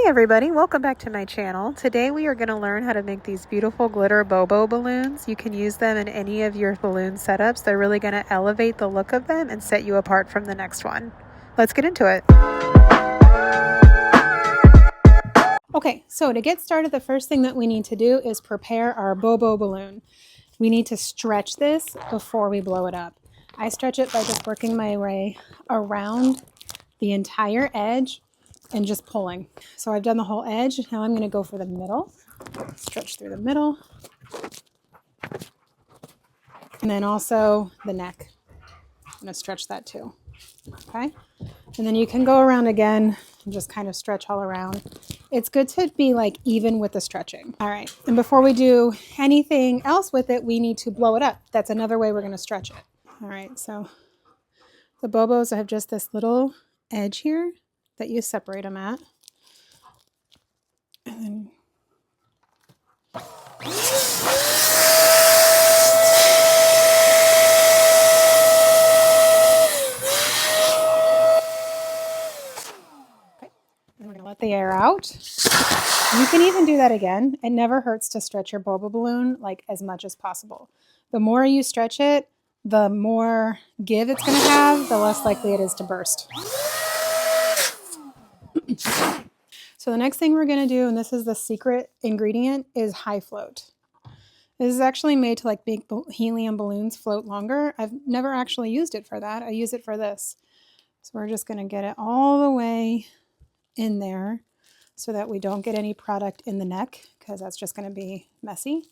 everybody, welcome back to my channel. Today we are going to learn how to make these beautiful glitter bobo balloons. You can use them in any of your balloon setups. They're really going to elevate the look of them and set you apart from the next one. Let's get into it. Okay, so to get started, the first thing that we need to do is prepare our bobo balloon. We need to stretch this before we blow it up. I stretch it by just working my way around the entire edge and just pulling. So I've done the whole edge. Now I'm going to go for the middle. Stretch through the middle. And then also the neck. I'm going to stretch that too. Okay. And then you can go around again and just kind of stretch all around. It's good to be like even with the stretching. All right. And before we do anything else with it, we need to blow it up. That's another way we're going to stretch it. All right. So the bobos have just this little edge here that you separate them at. And then we're going to let the air out. You can even do that again. It never hurts to stretch your bobo balloon like as much as possible. The more you stretch it, the more give it's going to have, the less likely it is to burst. So the next thing we're going to do, and this is the secret ingredient, is high float. This is actually made to like make helium balloons float longer. I've never actually used it for that. I use it for this. So we're just going to get it all the way in there so that we don't get any product in the neck, because that's just going to be messy.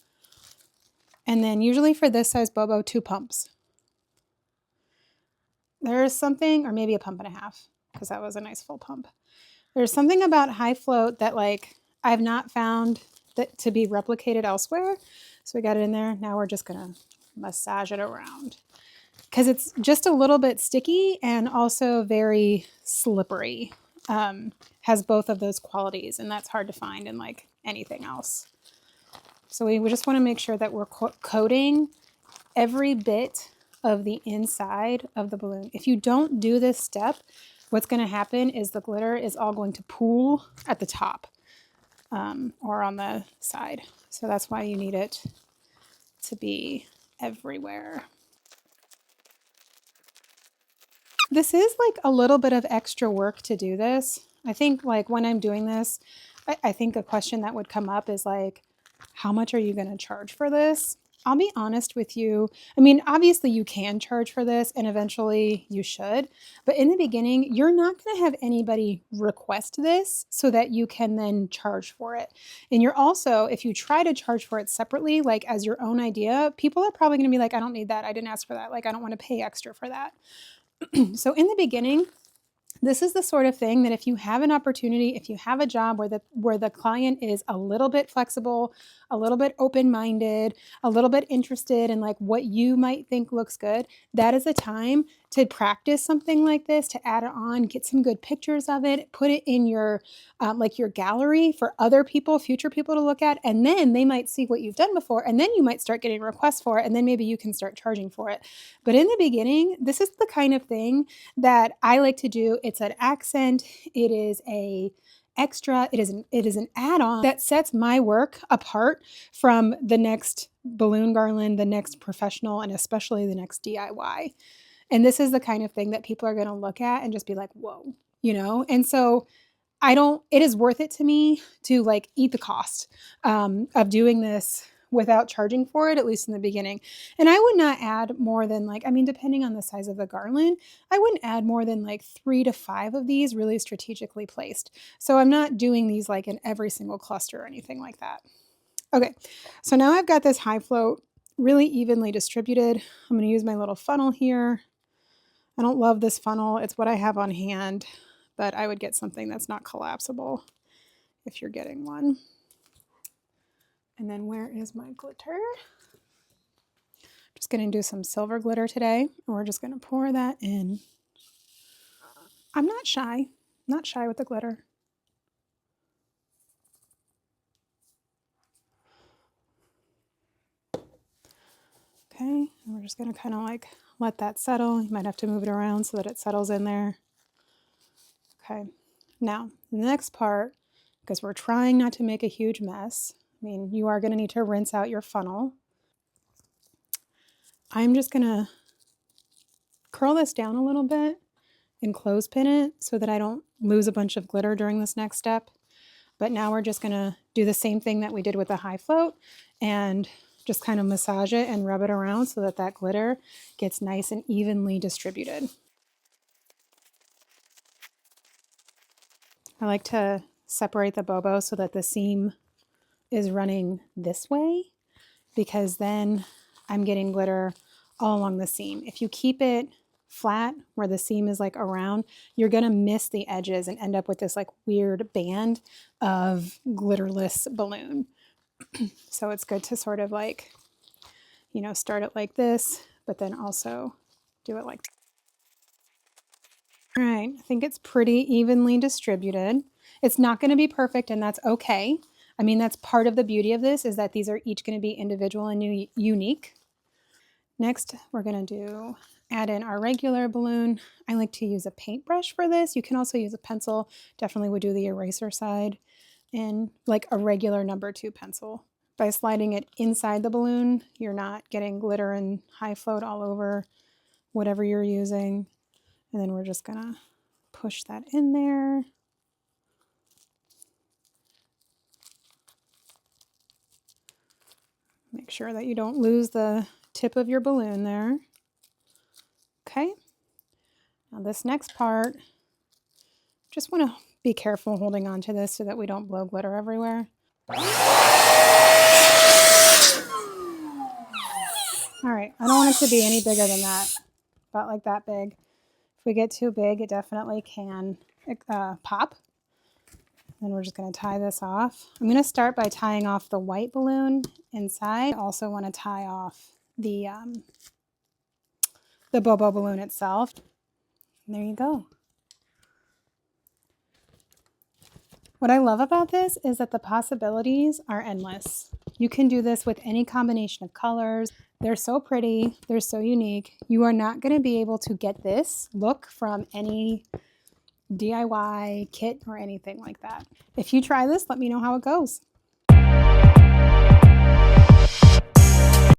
And then usually for this size bobo, 2 pumps. There's something, or maybe a pump and a half, because that was a nice full pump. There's something about high float that like I've not found that to be replicated elsewhere. So we got it in there. Now we're just going to massage it around, because it's just a little bit sticky and also very slippery. Has both of those qualities, and that's hard to find in like anything else. So we just want to make sure that we're coating every bit of the inside of the balloon. If you don't do this step, what's going to happen is the glitter is all going to pool at the top or on the side. So that's why you need it to be everywhere. This is like a little bit of extra work to do this. I think like when I'm doing this, I think a question that would come up is like, how much are you going to charge for this? I'll be honest with you. I mean, obviously you can charge for this and eventually you should, but in the beginning, you're not going to have anybody request this so that you can then charge for it. And you're also, if you try to charge for it separately, like as your own idea, people are probably going to be like, I don't need that. I didn't ask for that. Like, I don't want to pay extra for that. So in the beginning, this is the sort of thing that if you have an opportunity, if you have a job where the client is a little bit flexible, a little bit open-minded, a little bit interested in like what you might think looks good, that is a time to practice something like this, to add it on, get some good pictures of it, put it in your like your gallery for other people, future people to look at, and then they might see what you've done before, and then you might start getting requests for it, and then maybe you can start charging for it. But in the beginning, this is the kind of thing that I like to do. It's an accent. It is a extra. It is an add-on that sets my work apart from the next balloon garland, the next professional, and especially the next DIY. And this is the kind of thing that people are going to look at and just be like, whoa, you know? And so it is worth it to me to like eat the cost of doing this without charging for it, at least in the beginning. And I would not add more than like, I mean, depending on the size of the garland, I wouldn't add more than like 3 to 5 of these really strategically placed. So I'm not doing these like in every single cluster or anything like that. Okay, so now I've got this high float really evenly distributed. I'm going to use my little funnel here. I don't love this funnel. It's what I have on hand, but I would get something that's not collapsible if you're getting one. And then where is my glitter? Just going to do some silver glitter today. And we're just going to pour that in. I'm not shy with the glitter. Okay, and we're just going to kind of like let that settle. You might have to move it around so that it settles in there. Okay, now the next part because we're trying not to make a huge mess. I mean, you are going to need to rinse out your funnel. I'm just going to curl this down a little bit and clothespin it so that I don't lose a bunch of glitter during this next step. But now we're just going to do the same thing that we did with the high float and just kind of massage it and rub it around so that that glitter gets nice and evenly distributed. I like to separate the bobo so that the seam is running this way, because then I'm getting glitter all along the seam. If you keep it flat where the seam is like around, you're going to miss the edges and end up with this like weird band of glitterless balloon. So it's good to sort of like, you know, start it like this, but then also do it like that. All right, I think it's pretty evenly distributed. It's not going to be perfect, and that's okay. I mean, that's part of the beauty of this, is that these are each going to be individual and unique. Next, we're going to add in our regular balloon. I like to use a paintbrush for this. You can also use a pencil. Definitely would do the eraser side, and like a regular number 2 pencil. By sliding it inside the balloon, you're not getting glitter and high float all over whatever you're using. And then we're just gonna push that in there. Make sure that you don't lose the tip of your balloon there. Okay. Now this next part, just want to be careful holding on to this so that we don't blow glitter everywhere. All right, I don't want it to be any bigger than that, about like that big. If we get too big, it definitely can pop. Then we're just going to tie this off. I'm going to start by tying off the white balloon inside. I also want to tie off the bobo balloon itself. And there you go. What I love about this is that the possibilities are endless. You can do this with any combination of colors. They're so pretty. They're so unique. You are not going to be able to get this look from any DIY kit or anything like that. If you try this, let me know how it goes.